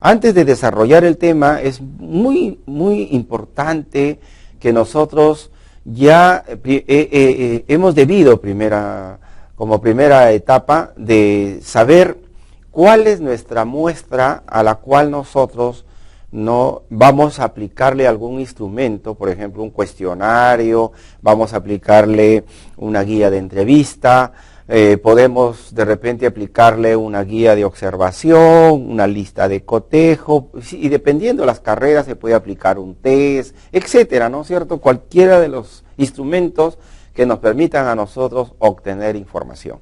Antes de desarrollar el tema, es muy importante que nosotros ya hemos debido como primera etapa de saber cuál es nuestra muestra a la cual nosotros no vamos a aplicarle algún instrumento, por ejemplo un cuestionario, vamos a aplicarle una guía de entrevista, podemos de repente aplicarle una guía de observación, una lista de cotejo, y dependiendo de las carreras se puede aplicar un test, etcétera, ¿no es cierto? Cualquiera de los instrumentos que nos permitan a nosotros obtener información.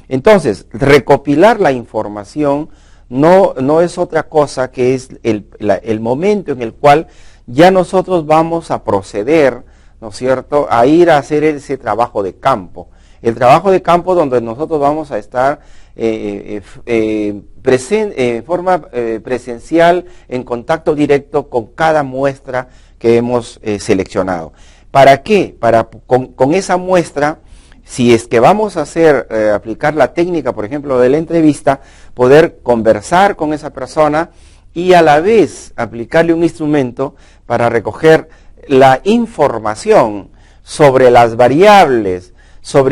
Entonces, recopilar la información no es otra cosa que es el momento en el cual ya nosotros vamos a proceder, ¿no es cierto?, a ir a hacer ese trabajo de campo. El trabajo de campo donde nosotros vamos a estar en forma presencial, en contacto directo con cada muestra que hemos seleccionado. ¿Para qué? Con esa muestra, si es que vamos a aplicar la técnica, por ejemplo, de la entrevista, poder conversar con esa persona y a la vez aplicarle un instrumento para recoger la información sobre las variables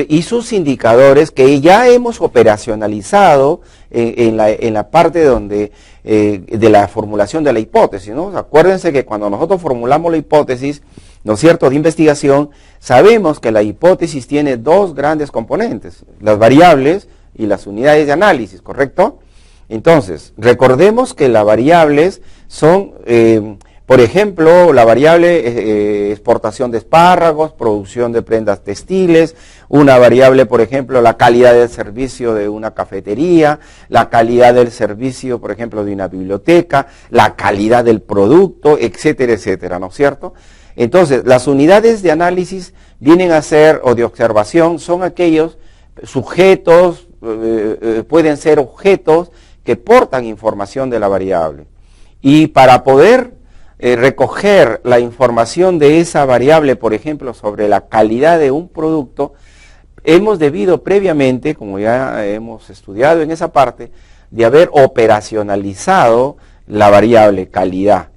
y sus indicadores que ya hemos operacionalizado en la parte de la formulación de la hipótesis, ¿no? Acuérdense que cuando nosotros formulamos la hipótesis, ¿no es cierto?, de investigación, sabemos que la hipótesis tiene dos grandes componentes, las variables y las unidades de análisis, ¿correcto? Entonces, recordemos que las variables son, por ejemplo, la variable exportación de espárragos, producción de prendas textiles, una variable, por ejemplo, la calidad del servicio de una cafetería, la calidad del servicio, por ejemplo, de una biblioteca, la calidad del producto, etcétera, etcétera, ¿no es cierto? Entonces, las unidades de análisis vienen a ser, o de observación, son aquellos sujetos, pueden ser objetos que portan información de la variable. Y para poder recoger la información de esa variable, por ejemplo, sobre la calidad de un producto, hemos debido previamente, como ya hemos estudiado en esa parte, de haber operacionalizado la variable calidad,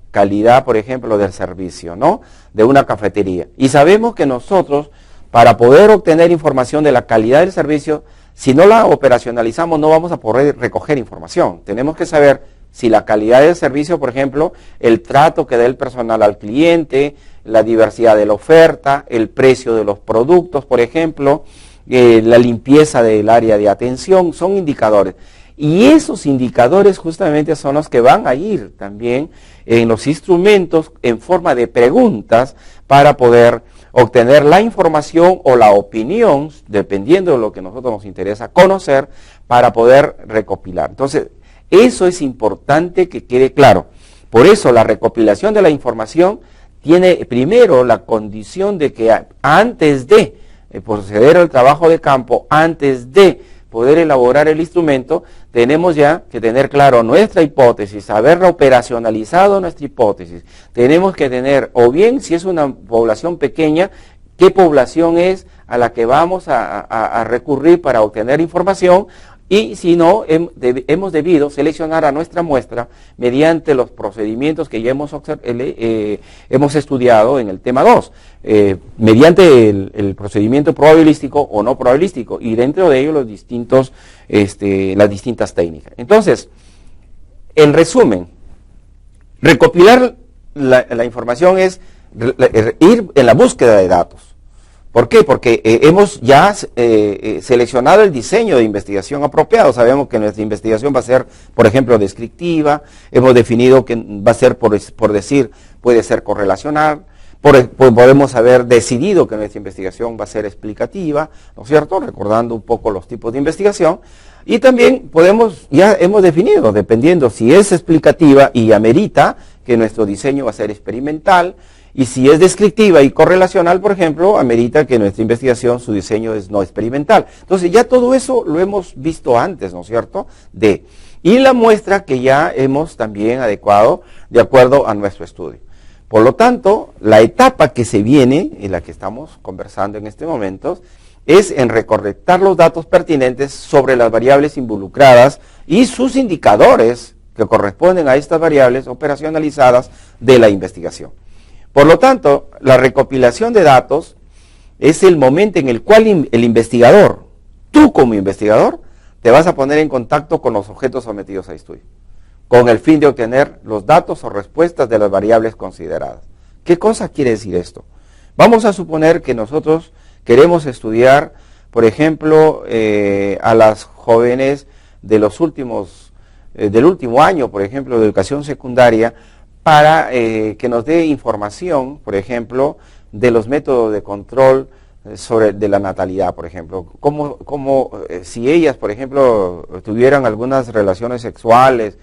por ejemplo, del servicio, ¿no?, de una cafetería. Y sabemos que nosotros, para poder obtener información de la calidad del servicio, si no la operacionalizamos, no vamos a poder recoger información. Tenemos que saber si la calidad del servicio, por ejemplo, el trato que da el personal al cliente, la diversidad de la oferta, el precio de los productos, por ejemplo, la limpieza del área de atención, son indicadores. Y esos indicadores justamente son los que van a ir también en los instrumentos en forma de preguntas para poder obtener la información o la opinión, dependiendo de lo que a nosotros nos interesa conocer, para poder recopilar. Entonces, eso es importante que quede claro. Por eso la recopilación de la información tiene primero la condición de que antes de proceder al trabajo de campo, antes de poder elaborar el instrumento, tenemos ya que tener claro nuestra hipótesis, haber operacionalizado nuestra hipótesis. Tenemos que tener, o bien si es una población pequeña, qué población es a la que vamos a recurrir para obtener información, y si no, hemos debido seleccionar a nuestra muestra mediante los procedimientos que ya hemos estudiado en el tema 2, mediante el procedimiento probabilístico o no probabilístico, y dentro de ello las distintas técnicas. Entonces, en resumen, recopilar la información es ir en la búsqueda de datos. ¿Por qué? Porque hemos ya seleccionado el diseño de investigación apropiado. Sabemos que nuestra investigación va a ser, por ejemplo, descriptiva. Hemos definido que va a ser, por decir, puede ser correlacional. Podemos haber decidido que nuestra investigación va a ser explicativa, ¿no es cierto?, recordando un poco los tipos de investigación. Y también ya hemos definido, dependiendo si es explicativa y amerita, que nuestro diseño va a ser experimental. Y si es descriptiva y correlacional, por ejemplo, amerita que nuestra investigación, su diseño es no experimental. Entonces ya todo eso lo hemos visto antes, ¿no es cierto?, y la muestra que ya hemos también adecuado de acuerdo a nuestro estudio. Por lo tanto, la etapa que se viene, en la que estamos conversando en este momento, es en recolectar los datos pertinentes sobre las variables involucradas y sus indicadores que corresponden a estas variables operacionalizadas de la investigación. Por lo tanto, la recopilación de datos es el momento en el cual el investigador, tú como investigador, te vas a poner en contacto con los objetos sometidos a estudio, con el fin de obtener los datos o respuestas de las variables consideradas. ¿Qué cosa quiere decir esto? Vamos a suponer que nosotros queremos estudiar, por ejemplo, a las jóvenes de los del último año, por ejemplo, de educación secundaria, para que nos dé información, por ejemplo, de los métodos de control de la natalidad, por ejemplo. Si ellas, por ejemplo, tuvieran algunas relaciones sexuales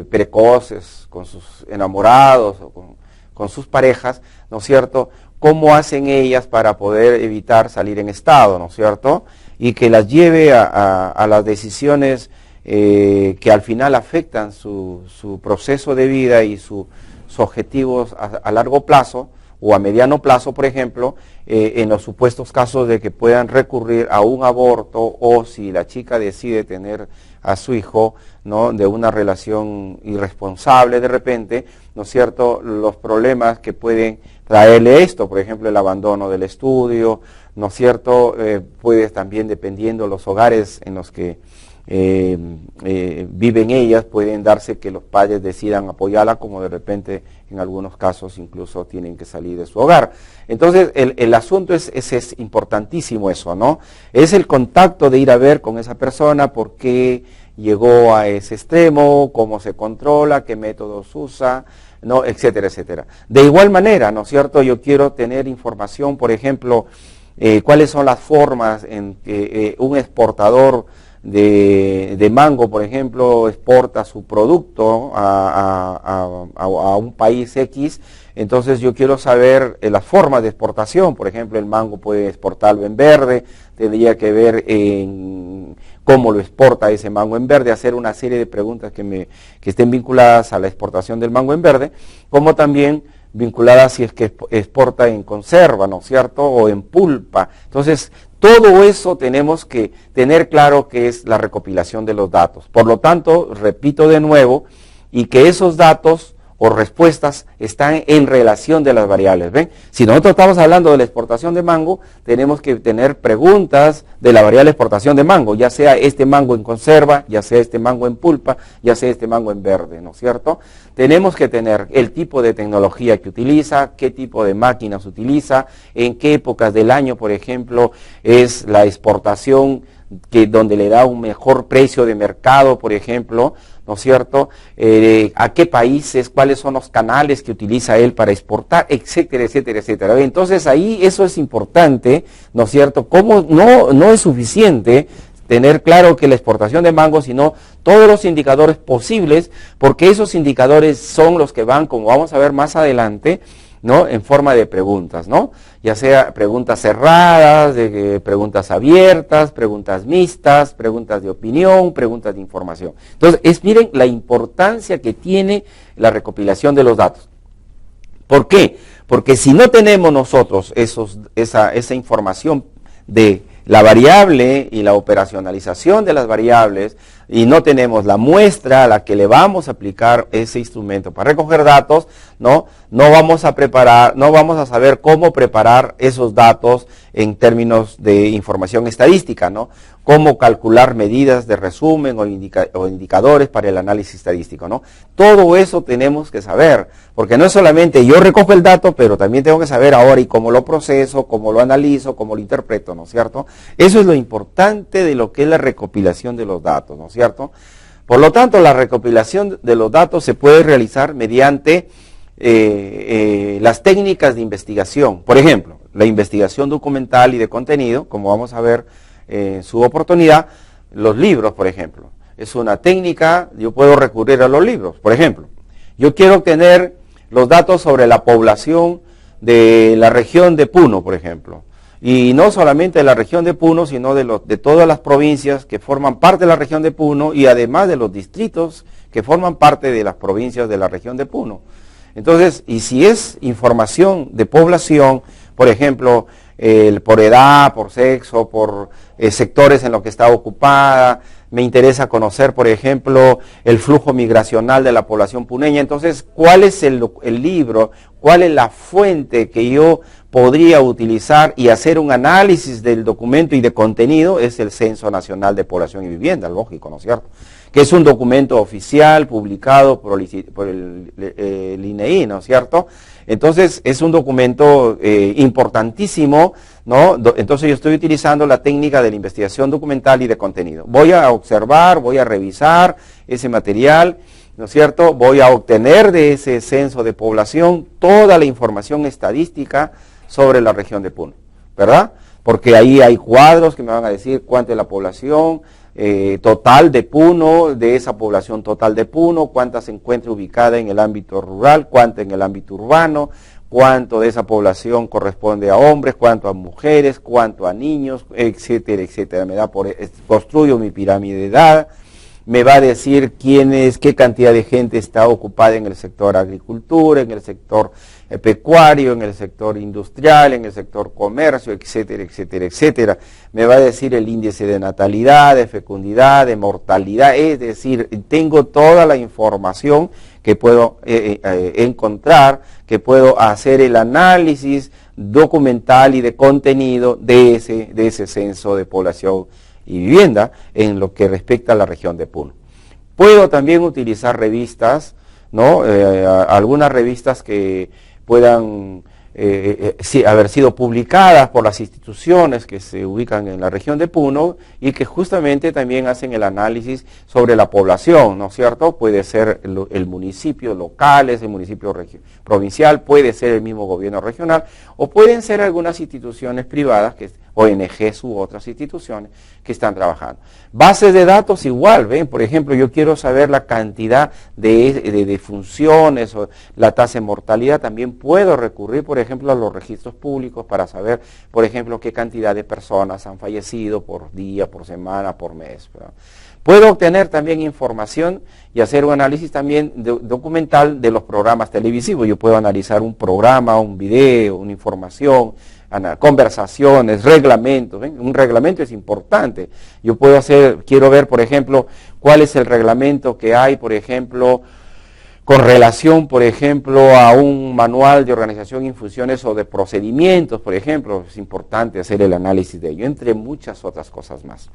precoces con sus enamorados o con sus parejas, ¿no es cierto?, cómo hacen ellas para poder evitar salir en estado, ¿no es cierto?, y que las lleve a las decisiones que al final afectan su proceso de vida y sus objetivos a largo plazo o a mediano plazo, por ejemplo, en los supuestos casos de que puedan recurrir a un aborto, o si la chica decide tener a su hijo, ¿no?, de una relación irresponsable de repente, ¿no es cierto?, los problemas que pueden traerle esto, por ejemplo, el abandono del estudio, ¿no es cierto?, puede también, dependiendo los hogares en los que viven ellas, pueden darse que los padres decidan apoyarla, como de repente en algunos casos incluso tienen que salir de su hogar. Entonces el asunto es importantísimo eso, ¿no? Es el contacto de ir a ver con esa persona, por qué llegó a ese extremo, cómo se controla, qué métodos usa, ¿no?, etcétera, etcétera. De igual manera, ¿no es cierto?, yo quiero tener información, por ejemplo, cuáles son las formas en que un exportador de mango, por ejemplo, exporta su producto a un país X. Entonces yo quiero saber las formas de exportación. Por ejemplo, el mango puede exportarlo en verde, tendría que ver en cómo lo exporta ese mango en verde, hacer una serie de preguntas que estén vinculadas a la exportación del mango en verde, como también vinculadas si es que exporta en conserva, ¿no es cierto?, o en pulpa. Entonces, todo eso tenemos que tener claro que es la recopilación de los datos. Por lo tanto, repito de nuevo, y que esos datos o respuestas están en relación de las variables. ¿Ven? Si nosotros estamos hablando de la exportación de mango, tenemos que tener preguntas de la variable exportación de mango, ya sea este mango en conserva, ya sea este mango en pulpa, ya sea este mango en verde, ¿no es cierto? Tenemos que tener el tipo de tecnología que utiliza, qué tipo de máquinas utiliza, en qué épocas del año, por ejemplo, es la exportación donde le da un mejor precio de mercado, por ejemplo, ¿no es cierto?, a qué países, cuáles son los canales que utiliza él para exportar, etcétera, etcétera, etcétera. Entonces ahí eso es importante, ¿no es cierto?, como no es suficiente tener claro que la exportación de mango, sino todos los indicadores posibles, porque esos indicadores son los que van, como vamos a ver más adelante, ¿no?, en forma de preguntas, ¿no?, ya sea preguntas cerradas, preguntas abiertas, preguntas mixtas, preguntas de opinión, preguntas de información. Entonces, miren la importancia que tiene la recopilación de los datos. ¿Por qué? Porque si no tenemos nosotros esa información de la variable y la operacionalización de las variables, y no tenemos la muestra a la que le vamos a aplicar ese instrumento para recoger datos, no vamos a saber cómo preparar esos datos en términos de información estadística, ¿no? Cómo calcular medidas de resumen o indicadores para el análisis estadístico, ¿no? Todo eso tenemos que saber, porque no es solamente yo recojo el dato, pero también tengo que saber ahora y cómo lo proceso, cómo lo analizo, cómo lo interpreto, ¿no es cierto? Eso es lo importante de lo que es la recopilación de los datos, ¿no es cierto? Por lo tanto, la recopilación de los datos se puede realizar mediante las técnicas de investigación. Por ejemplo, la investigación documental y de contenido, como vamos a ver en su oportunidad, los libros, por ejemplo. Es una técnica, yo puedo recurrir a los libros. Por ejemplo, yo quiero obtener los datos sobre la población de la región de Puno, por ejemplo. Y no solamente de la región de Puno, sino de todas las provincias que forman parte de la región de Puno, y además de los distritos que forman parte de las provincias de la región de Puno. Entonces, y si es información de población, por ejemplo, por edad, por sexo, por sectores en los que está ocupada, me interesa conocer, por ejemplo, el flujo migracional de la población puneña. Entonces, ¿cuál es el libro? ¿Cuál es la fuente que yo podría utilizar y hacer un análisis del documento y de contenido? Es el Censo Nacional de Población y Vivienda, lógico, ¿no es cierto? Que es un documento oficial publicado por el INEI, ¿no es cierto? Entonces, es un documento importantísimo, ¿no? Entonces, yo estoy utilizando la técnica de la investigación documental y de contenido. Voy a observar, voy a revisar ese material, ¿no es cierto? Voy a obtener de ese censo de población toda la información estadística sobre la región de Puno, ¿verdad? Porque ahí hay cuadros que me van a decir cuánto es la población total de Puno, de esa población total de Puno, cuánta se encuentra ubicada en el ámbito rural, cuánto en el ámbito urbano, cuánto de esa población corresponde a hombres, cuánto a mujeres, cuánto a niños, etcétera, etcétera. Construyo mi pirámide de edad, me va a decir qué cantidad de gente está ocupada en el sector agricultura, en el sector pecuario, en el sector industrial, en el sector comercio, etcétera, etcétera, etcétera. Me va a decir el índice de natalidad, de fecundidad, de mortalidad, es decir, tengo toda la información que puedo encontrar, que puedo hacer el análisis documental y de contenido de ese censo de población y vivienda en lo que respecta a la región de Puno. Puedo también utilizar revistas, ¿no? Algunas revistas que puedan haber sido publicadas por las instituciones que se ubican en la región de Puno y que justamente también hacen el análisis sobre la población, ¿no es cierto? Puede ser el municipio local, es el municipio provincial, puede ser el mismo gobierno regional, o pueden ser algunas instituciones privadas, ONGs u otras instituciones que están trabajando. Bases de datos igual, ven, por ejemplo, yo quiero saber la cantidad de funciones o la tasa de mortalidad, también puedo recurrir, por ejemplo, a los registros públicos para saber, por ejemplo, qué cantidad de personas han fallecido por día, por semana, por mes, ¿verdad? Puedo obtener también información y hacer un análisis también documental de los programas televisivos. Yo puedo analizar un programa, un video, una información, conversaciones, reglamentos. ¿Ven? Un reglamento es importante. Yo quiero ver, por ejemplo, cuál es el reglamento que hay, por ejemplo, con relación, por ejemplo, a un manual de organización, infusiones o de procedimientos, por ejemplo. Es importante hacer el análisis de ello, entre muchas otras cosas más.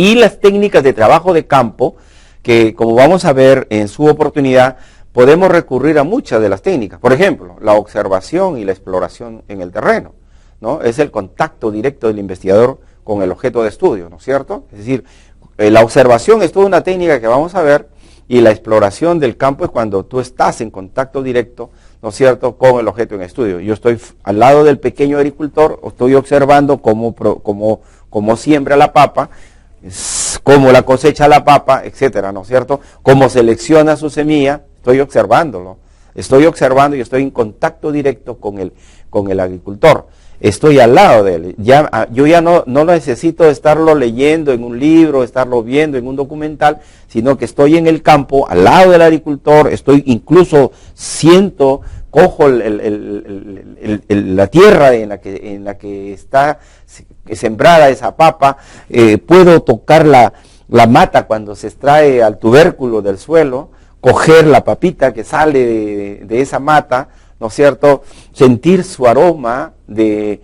Y las técnicas de trabajo de campo, que como vamos a ver en su oportunidad, podemos recurrir a muchas de las técnicas. Por ejemplo, la observación y la exploración en el terreno, ¿no? Es el contacto directo del investigador con el objeto de estudio, ¿no es cierto? Es decir, la observación es toda una técnica que vamos a ver, y la exploración del campo es cuando tú estás en contacto directo, ¿no es cierto?, con el objeto en estudio. Yo estoy al lado del pequeño agricultor, estoy observando cómo siembra la papa, cómo la cosecha la papa, etcétera, ¿no es cierto? Cómo selecciona su semilla, estoy observándolo. Estoy observando y estoy en contacto directo con el agricultor. Estoy al lado de él. Yo ya no necesito estarlo leyendo en un libro, estarlo viendo en un documental, sino que estoy en el campo, al lado del agricultor, cojo la tierra en la que está sembrada esa papa, puedo tocar la mata cuando se extrae al tubérculo del suelo, coger la papita que sale de esa mata, ¿no es cierto?, sentir su aroma de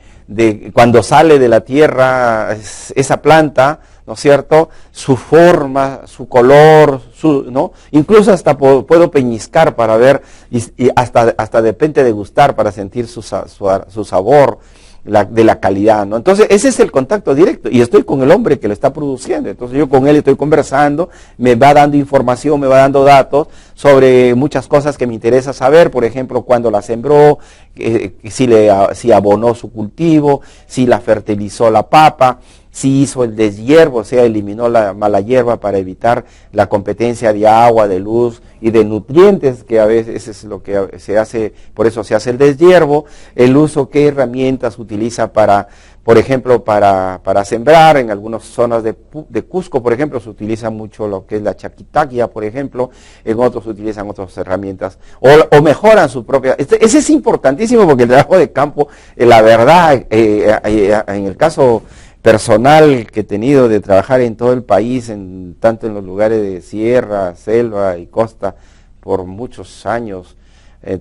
cuando sale de la tierra esa planta, ¿no es cierto?, su forma, su color, ¿no? Incluso hasta puedo peñiscar para ver, y hasta de repente degustar para sentir su sabor, de la calidad, ¿no? Entonces, ese es el contacto directo, y estoy con el hombre que lo está produciendo. Entonces, yo con él estoy conversando, me va dando información, me va dando datos sobre muchas cosas que me interesa saber, por ejemplo, cuándo la sembró, si abonó su cultivo, si la fertilizó la papa, si hizo el deshiervo, o sea, eliminó la mala hierba para evitar la competencia de agua, de luz y de nutrientes, que a veces es lo que se hace, por eso se hace el deshiervo, el uso, qué herramientas utiliza por ejemplo, para sembrar. En algunas zonas de Cusco, por ejemplo, se utiliza mucho lo que es la chaquitaquia, por ejemplo, en otros utilizan otras herramientas, o mejoran su propia. Ese es importantísimo porque el trabajo de campo, la verdad, en el caso personal que he tenido de trabajar en todo el país, tanto en los lugares de sierra, selva y costa, por muchos años,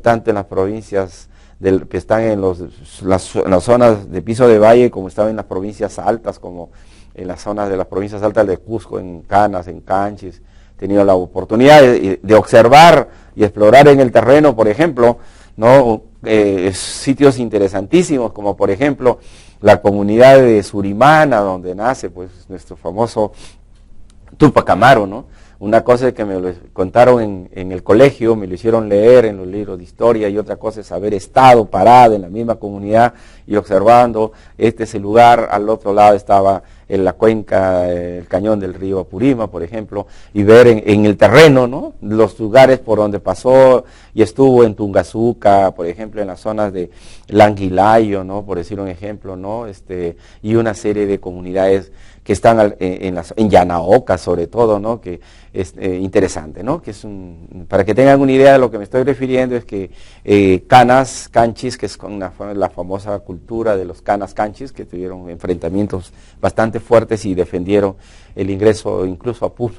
tanto en las provincias que están en las zonas de piso de valle, como están en las provincias altas, como en las zonas de las provincias altas de Cusco, en Canas, en Canchis. He tenido la oportunidad de observar y explorar en el terreno, por ejemplo, ¿no? Sitios interesantísimos, como por ejemplo la comunidad de Surimana, donde nace pues nuestro famoso Tupac Amaru, ¿no? Una cosa es que me lo contaron en el colegio, me lo hicieron leer en los libros de historia, y otra cosa es haber estado parado en la misma comunidad y observando. Este es el lugar, al otro lado estaba en la cuenca, el cañón del río Apurima, por ejemplo, y ver en el terreno, ¿no? Los lugares por donde pasó, y estuvo en Tungazuca, por ejemplo, en las zonas de Languilayo, ¿no? Por decir un ejemplo, ¿no? Y una serie de comunidades que están en Yanaoca, sobre todo, ¿no? Que es interesante, ¿no? Que es para que tengan una idea de lo que me estoy refiriendo, es que Canas Canchis, que es la famosa cultura de los Canas Canchis, que tuvieron enfrentamientos bastante fuertes y defendieron el ingreso incluso a Puno,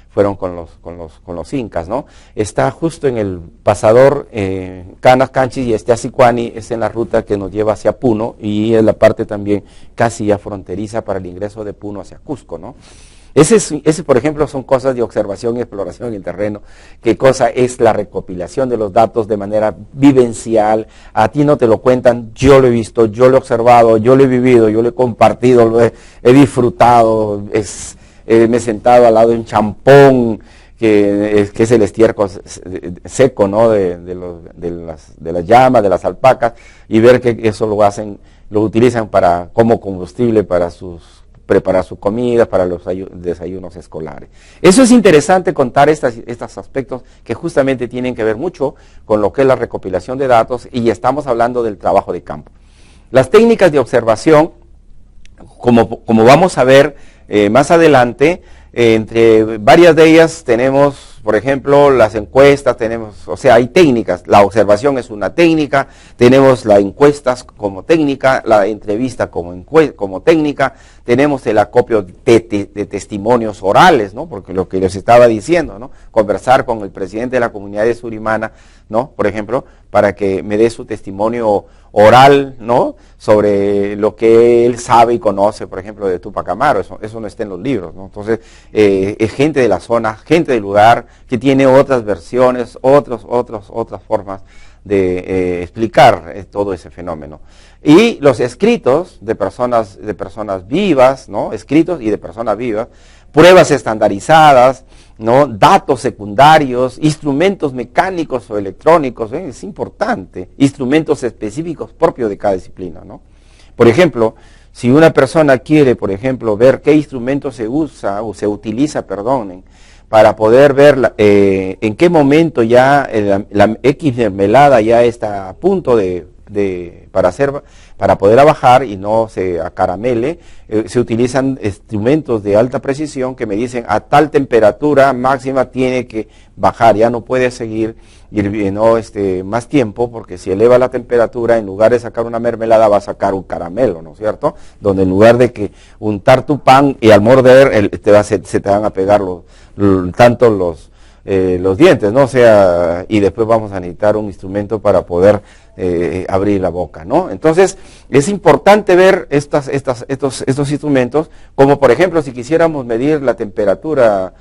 fueron con los incas, ¿no? Está justo en el pasador Canas Canchis, y Asicuani es en la ruta que nos lleva hacia Puno, y es la parte también casi ya fronteriza para el ingreso de Puno hacia Cusco, ¿no? Ese, por ejemplo, son cosas de observación y exploración en el terreno. ¿Qué cosa es la recopilación de los datos de manera vivencial? A ti no te lo cuentan, yo lo he visto, yo lo he observado, yo lo he vivido, yo lo he compartido, he disfrutado, me he sentado al lado de un champón, que es el estiércol seco, ¿no? de las llamas, de las alpacas, y ver que eso lo utilizan como combustible para preparar su comida, para los desayunos escolares. Eso es interesante contar estos aspectos que justamente tienen que ver mucho con lo que es la recopilación de datos, y estamos hablando del trabajo de campo. Las técnicas de observación, como vamos a ver más adelante, entre varias de ellas tenemos, por ejemplo, las encuestas, hay técnicas. La observación es una técnica, tenemos las encuestas como técnica, la entrevista como técnica, tenemos el acopio de testimonios orales, ¿no? Porque lo que les estaba diciendo, ¿no? Conversar con el presidente de la comunidad de Surimana, ¿no? Por ejemplo, para que me dé su testimonio oral, ¿no? Sobre lo que él sabe y conoce, por ejemplo, de Tupac Amaru. Eso no está en los libros, ¿no? Entonces, es gente de la zona, gente del lugar, que tiene otras versiones, otras formas de explicar todo ese fenómeno. Y los escritos de personas vivas, ¿no? Escritos y de personas vivas, pruebas estandarizadas, ¿no? Datos secundarios, instrumentos mecánicos o electrónicos, es importante, instrumentos específicos propios de cada disciplina, ¿no? Por ejemplo, si una persona quiere, por ejemplo, ver qué instrumento se utiliza, para poder ver en qué momento ya la X mermelada ya está a punto para poder bajar y no se acaramele, se utilizan instrumentos de alta precisión que me dicen a tal temperatura máxima tiene que bajar, ya no puede seguir más tiempo, porque si eleva la temperatura, en lugar de sacar una mermelada va a sacar un caramelo, ¿no es cierto? Donde en lugar de que untar tu pan y al morder se te van a pegar tanto los dientes, ¿no? Y después vamos a necesitar un instrumento para poder abrir la boca, ¿no? Entonces, es importante ver estos instrumentos, como por ejemplo, si quisiéramos medir la temperatura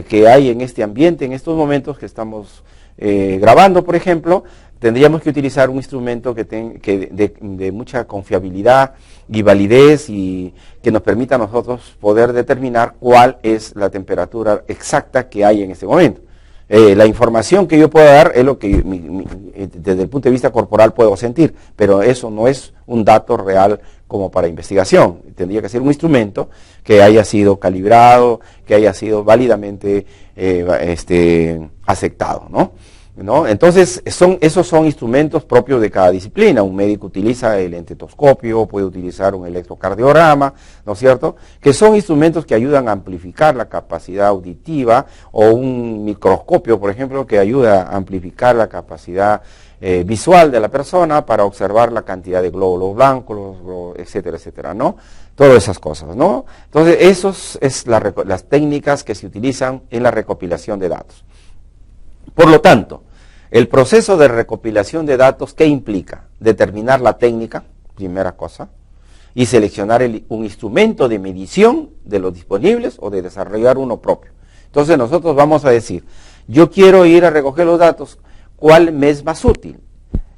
que hay en este ambiente, en estos momentos que estamos grabando, por ejemplo, tendríamos que utilizar un instrumento de mucha confiabilidad y validez, y que nos permita a nosotros poder determinar cuál es la temperatura exacta que hay en este momento. La información que yo puedo dar es lo que desde el punto de vista corporal puedo sentir, pero eso no es un dato real como para investigación. Tendría que ser un instrumento que haya sido calibrado, que haya sido válidamente aceptado, ¿no? ¿no? Entonces, esos son instrumentos propios de cada disciplina. Un médico utiliza el estetoscopio, puede utilizar un electrocardiograma, ¿no es cierto? Que son instrumentos que ayudan a amplificar la capacidad auditiva, o un microscopio, por ejemplo, que ayuda a amplificar la capacidad visual de la persona para observar la cantidad de glóbulos blancos, etcétera, etcétera, ¿no? Todas esas cosas, ¿no? Entonces, esas es las técnicas que se utilizan en la recopilación de datos. Por lo tanto, el proceso de recopilación de datos, ¿qué implica? Determinar la técnica, primera cosa, y seleccionar un instrumento de medición de los disponibles o de desarrollar uno propio. Entonces nosotros vamos a decir, yo quiero ir a recoger los datos, ¿cuál me es más útil?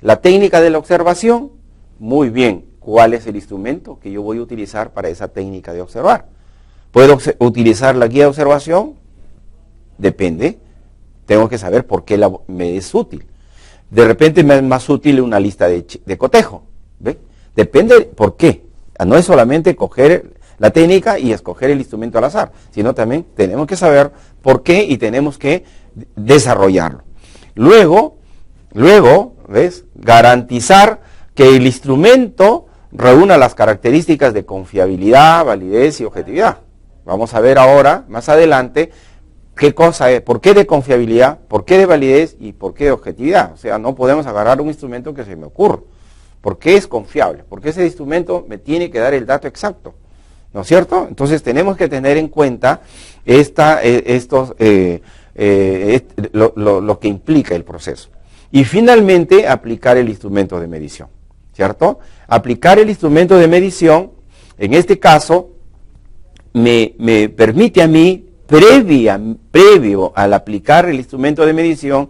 La técnica de la observación, muy bien, ¿cuál es el instrumento que yo voy a utilizar para esa técnica de observar? ¿Puedo utilizar la guía de observación? Depende. Tengo que saber por qué me es útil. De repente me es más útil una lista de cotejo. ¿Ve? Depende por qué. No es solamente coger la técnica y escoger el instrumento al azar, sino también tenemos que saber por qué y tenemos que desarrollarlo. Luego, ¿ves? Garantizar que el instrumento reúna las características de confiabilidad, validez y objetividad. Vamos a ver ahora, más adelante, ¿qué cosa es? ¿Por qué de confiabilidad? ¿Por qué de validez? ¿Y por qué de objetividad? O sea, no podemos agarrar un instrumento que se me ocurra. ¿Por qué es confiable? Porque ese instrumento me tiene que dar el dato exacto. ¿No es cierto? Entonces tenemos que tener en cuenta lo que implica el proceso. Y finalmente, aplicar el instrumento de medición. ¿Cierto? Aplicar el instrumento de medición, en este caso, me permite a mí, previo al aplicar el instrumento de medición,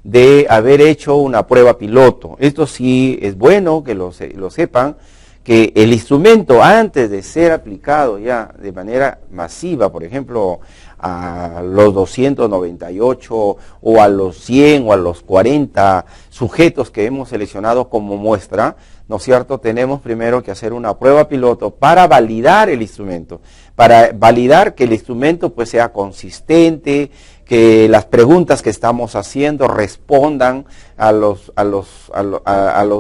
de haber hecho una prueba piloto. Esto sí es bueno que lo sepan, que el instrumento, antes de ser aplicado ya de manera masiva, por ejemplo, a los 298 o a los 100 o a los 40 sujetos que hemos seleccionado como muestra, ¿no es cierto? Tenemos primero que hacer una prueba piloto para validar el instrumento, para validar que el instrumento pues sea consistente, que las preguntas que estamos haciendo respondan a los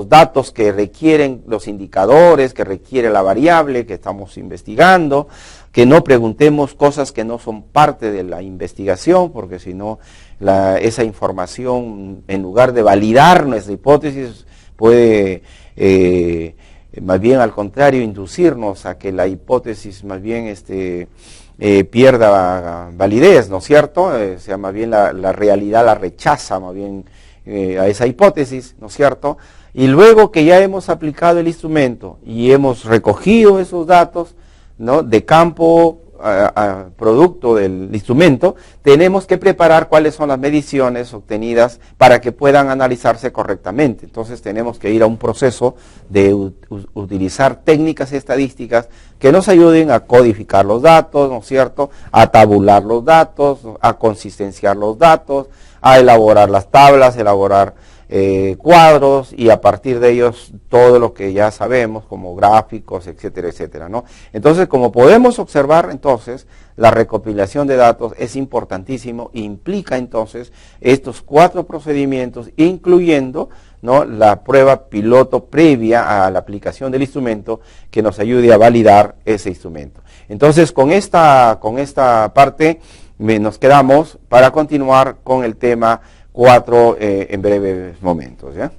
datos que requieren los indicadores, que requiere la variable que estamos investigando, que no preguntemos cosas que no son parte de la investigación, porque si no, esa información, en lugar de validar nuestra hipótesis, puede más bien al contrario inducirnos a que la hipótesis más bien pierda validez, ¿no es cierto? O sea, más bien la realidad la rechaza más bien a esa hipótesis, ¿no es cierto? Y luego que ya hemos aplicado el instrumento y hemos recogido esos datos, ¿no?, de campo a producto del instrumento, tenemos que preparar cuáles son las mediciones obtenidas para que puedan analizarse correctamente. Entonces tenemos que ir a un proceso de utilizar técnicas estadísticas que nos ayuden a codificar los datos, ¿no es cierto?, a tabular los datos, a consistenciar los datos, a elaborar las tablas, elaborar cuadros, y a partir de ellos todo lo que ya sabemos como gráficos, etcétera, etcétera, ¿no? Entonces, como podemos observar, entonces, la recopilación de datos es importantísimo e implica entonces estos 4 procedimientos, incluyendo, ¿no?, la prueba piloto previa a la aplicación del instrumento que nos ayude a validar ese instrumento. Entonces, con esta parte nos quedamos para continuar con el tema 4 en breves momentos, ¿ya?